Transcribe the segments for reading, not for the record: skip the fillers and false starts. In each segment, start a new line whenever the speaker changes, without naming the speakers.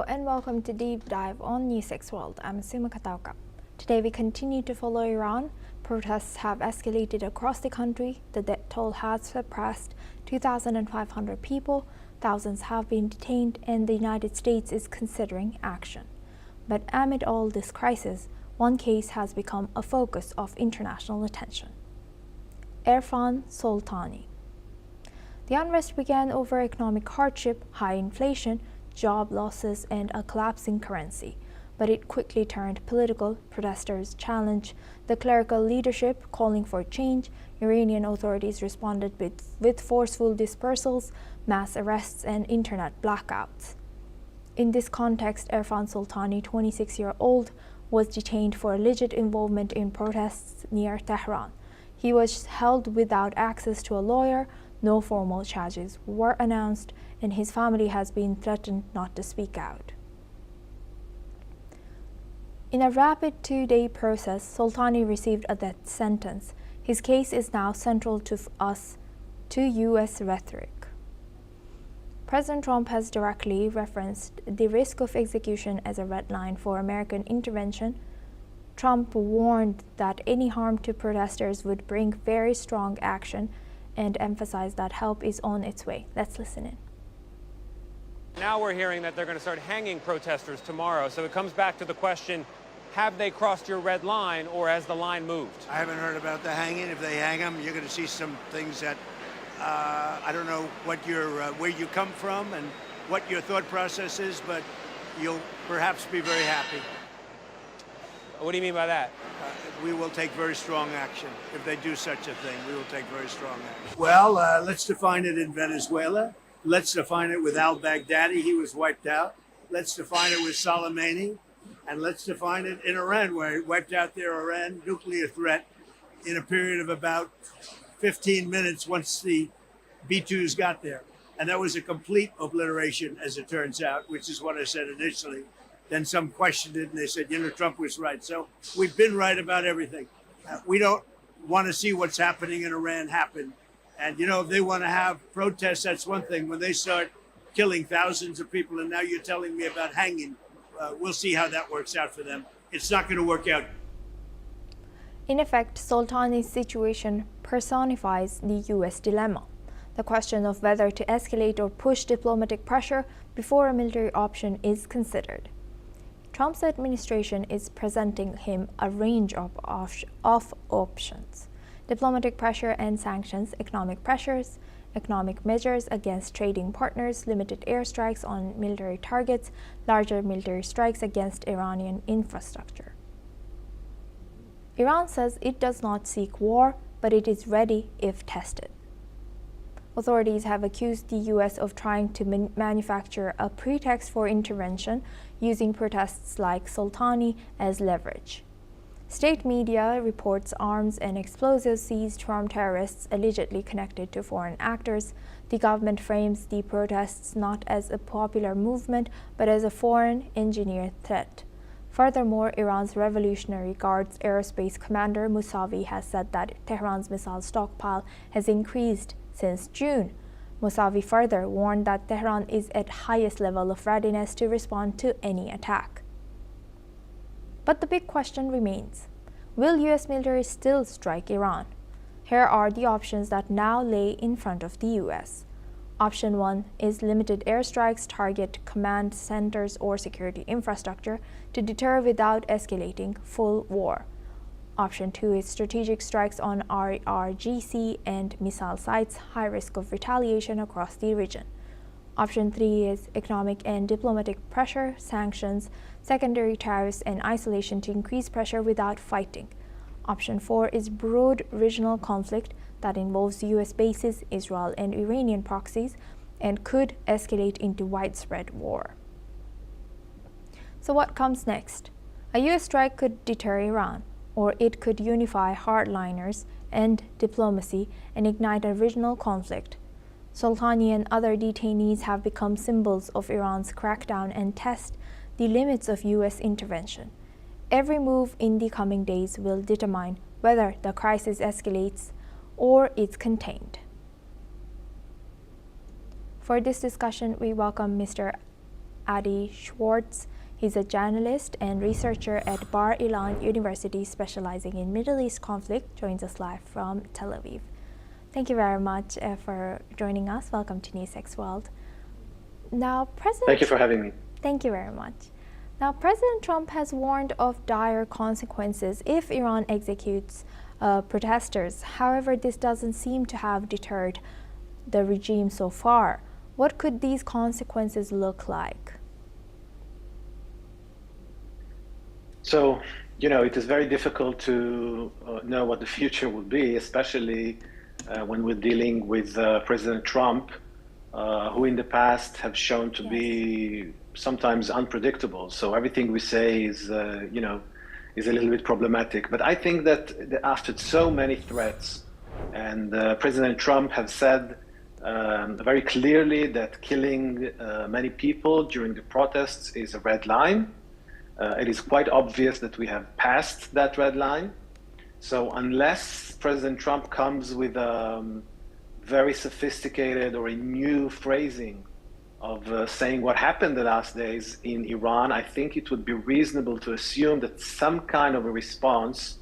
Hello and welcome to Deep Dive on NewsX World. I'm Suma Katauka. Today we continue to follow Iran. Protests have escalated across the country. The death toll has surpassed 2,500 people. Thousands have been detained and the United States is considering action. But amid all this crisis, one case has become a focus of international attention. Irfan Soltani. The unrest began over economic hardship, high inflation, job losses, and a collapsing currency. But it quickly turned political. Protesters challenged the clerical leadership, calling for change. Iranian authorities responded with forceful dispersals, mass arrests, and internet blackouts. In this context, Irfan Soltani, 26-year-old, was detained for alleged involvement in protests near Tehran. He was held without access to a lawyer. No formal charges were announced, and his family has been threatened not to speak out. In a rapid two-day process, Soltani received a death sentence. His case is now central to U.S. rhetoric. President Trump has directly referenced the risk of execution as a red line for American intervention. Trump warned that any harm to protesters would bring very strong action and emphasized that help is on its way. Let's listen in.
Now we're hearing that they're going to start hanging protesters tomorrow. So it comes back to the question, have they crossed your red line or has the line moved?
I haven't heard about the hanging. If they hang them, you're going to see some things that I don't know what where you come from and what your thought process is, but you'll perhaps be very happy.
What do you mean by that?
We will take very strong action. If they do such a thing, we will take very strong action. Well, let's define it in Venezuela. Let's define it with al-Baghdadi. He was wiped out. Let's define it with Soleimani. And let's define it in Iran, where he wiped out their Iran nuclear threat in a period of about 15 minutes once the B-2s got there. And that was a complete obliteration, as it turns out, which is what I said initially. Then some questioned it, and they said, Trump was right. So we've been right about everything. We don't want to see what's happening in Iran happen. And, if they want to have protests, that's one thing. When they start killing thousands of people, and now you're telling me about hanging, we'll see how that works out for them. It's not going to work out.
In effect, Soltani's situation personifies the U.S. dilemma. The question of whether to escalate or push diplomatic pressure before a military option is considered. Trump's administration is presenting him a range of options: diplomatic pressure and sanctions, economic pressures, economic measures against trading partners, limited airstrikes on military targets, larger military strikes against Iranian infrastructure. Iran says it does not seek war, but it is ready if tested. Authorities have accused the U.S. of trying to manufacture a pretext for intervention, using protests like Soltani as leverage. State media reports arms and explosives seized from terrorists allegedly connected to foreign actors. The government frames the protests not as a popular movement, but as a foreign engineered threat. Furthermore, Iran's Revolutionary Guard's aerospace commander Mousavi has said that Tehran's missile stockpile has increased since June. Mousavi further warned that Tehran is at highest level of readiness to respond to any attack. But the big question remains: will U.S. military still strike Iran? Here are the options that now lay in front of the U.S. Option 1 is limited airstrikes target command centers or security infrastructure to deter without escalating full war. Option 2 is strategic strikes on RRGC and missile sites, high risk of retaliation across the region. Option 3 is economic and diplomatic pressure, sanctions, secondary tariffs, and isolation to increase pressure without fighting. Option 4 is broad regional conflict that involves U.S. bases, Israel, and Iranian proxies, and could escalate into widespread war. So what comes next? A U.S. strike could deter Iran, or it could unify hardliners, end diplomacy, and ignite a regional conflict. Soltani and other detainees have become symbols of Iran's crackdown and test the limits of U.S. intervention. Every move in the coming days will determine whether the crisis escalates or is contained. For this discussion, we welcome Mr. Adi Schwartz. He's a journalist and researcher at Bar Ilan University specializing in Middle East conflict, joins us live from Tel Aviv. Thank you very much for joining us. Welcome to NewsX World. Now,
Thank you for having me.
Thank you very much. Now, President Trump has warned of dire consequences if Iran executes protesters. However, this doesn't seem to have deterred the regime so far. What could these consequences look like?
So, it is very difficult to know what the future will be, especially when we're dealing with President Trump, who in the past have shown to be sometimes unpredictable. So everything we say is a little bit problematic. But I think that after so many threats, and President Trump has said very clearly that killing many people during the protests is a red line. It is quite obvious that we have passed that red line. So unless President Trump comes with a very sophisticated or a new phrasing of saying what happened the last days in Iran, I think it would be reasonable to assume that some kind of a response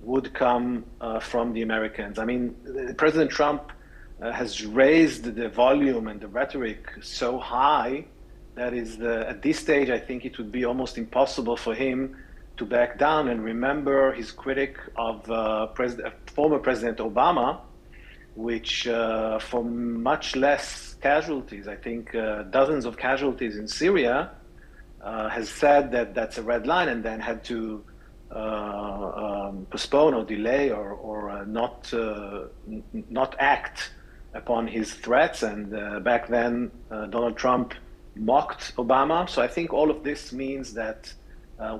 would come from the Americans. I mean, President Trump has raised the volume and the rhetoric so high that at this stage, I think it would be almost impossible for him to back down. And remember his critic of former President Obama, which for much less casualties, I think dozens of casualties in Syria, has said that that's a red line, and then had to postpone or delay or not act upon his threats. And back then, Donald Trump mocked Obama. So I think all of this means that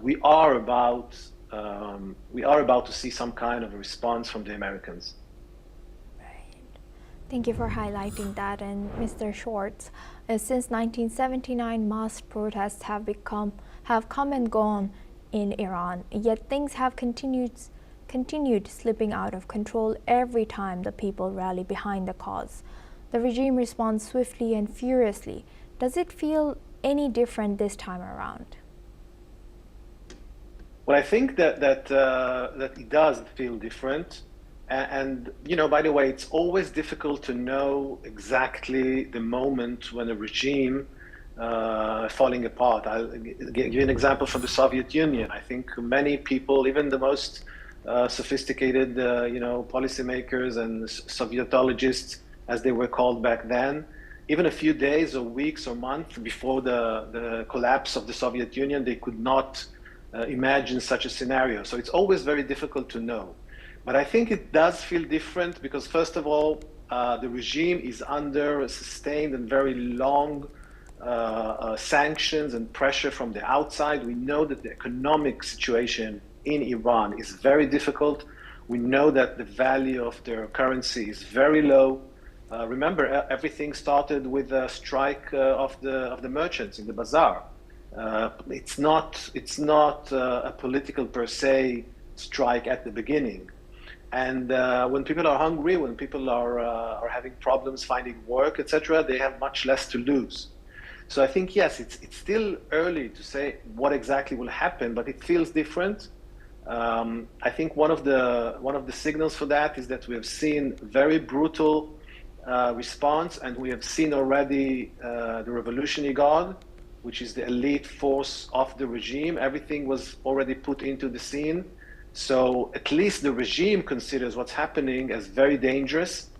we are about to see some kind of a response from the Americans.
Thank you for highlighting that. And Mr. Schwartz, since 1979, mass protests have come and gone in Iran, yet things have continued slipping out of control every time the people rally behind the cause. The regime responds swiftly and furiously. Does it feel any different this time around?
Well, I think that it does feel different. And by the way, it's always difficult to know exactly the moment when a regime falling apart. I'll give you an example from the Soviet Union. I think many people, even the most sophisticated, policymakers and Sovietologists, as they were called back then, even a few days or weeks or months before the collapse of the Soviet Union, they could not imagine such a scenario. So it's always very difficult to know. But I think it does feel different because, first of all, the regime is under sustained and very long sanctions and pressure from the outside. We know that the economic situation in Iran is very difficult. We know that the value of their currency is very low. Remember, everything started with a strike of the merchants in the bazaar. It's not a political per se strike at the beginning. And when people are hungry, when people are having problems finding work, etc., they have much less to lose. So I think, yes, it's still early to say what exactly will happen, but it feels different. I think one of the signals for that is that we have seen very brutal response, and we have seen already the Revolutionary Guard, which is the elite force of the regime. Everything was already put into the scene. So at least the regime considers what's happening as very dangerous.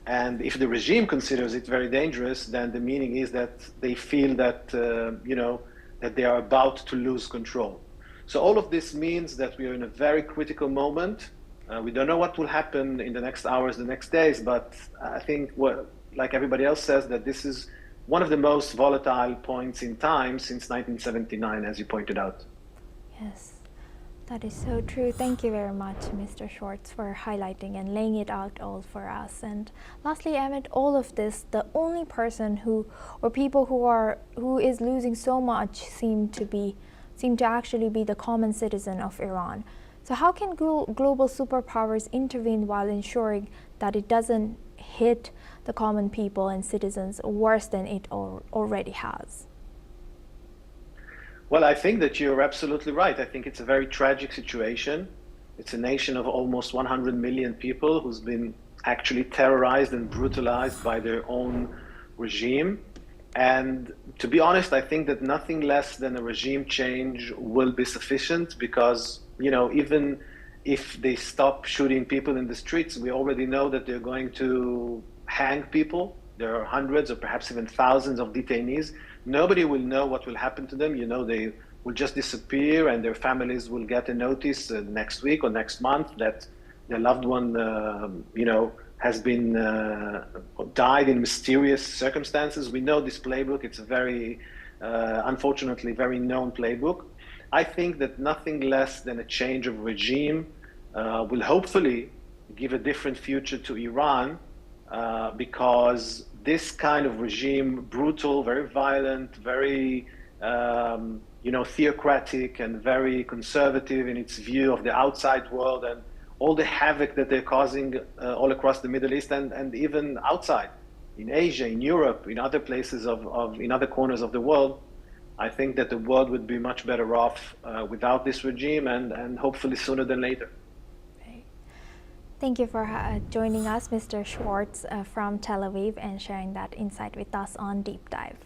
And if the regime considers it very dangerous, then the meaning is that they feel that, that they are about to lose control. So all of this means that we are in a very critical moment. We don't know what will happen in the next hours, the next days, but I think, like everybody else says, that this is one of the most volatile points in time since 1979, as you pointed out.
Yes. That is so true. Thank you very much, Mr. Schwartz, for highlighting and laying it out all for us. And lastly, amid all of this, the only person who is losing so much seem to actually be the common citizen of Iran. So how can global superpowers intervene while ensuring that it doesn't hit the common people and citizens worse than it already has?
Well, I think that you're absolutely right. I think it's a very tragic situation. It's a nation of almost 100 million people who's been actually terrorized and brutalized by their own regime. And to be honest, I think that nothing less than a regime change will be sufficient because, even if they stop shooting people in the streets, we already know that they're going to hang people. There are hundreds or perhaps even thousands of detainees. Nobody will know what will happen to them. They will just disappear and their families will get a notice next week or next month that their loved one, has been died in mysterious circumstances. We know this playbook. It's a very, unfortunately, very known playbook. I think that nothing less than a change of regime will hopefully give a different future to Iran because this kind of regime, brutal, very violent, very theocratic and very conservative in its view of the outside world and all the havoc that they're causing all across the Middle East and even outside, in Asia, in Europe, in other places in other corners of the world. I think that the world would be much better off without this regime and hopefully sooner than later.
Thank you for joining us, Mr. Schwartz from Tel Aviv, and sharing that insight with us on Deep Dive.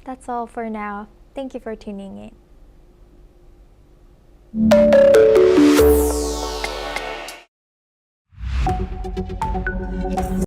That's all for now. Thank you for tuning in.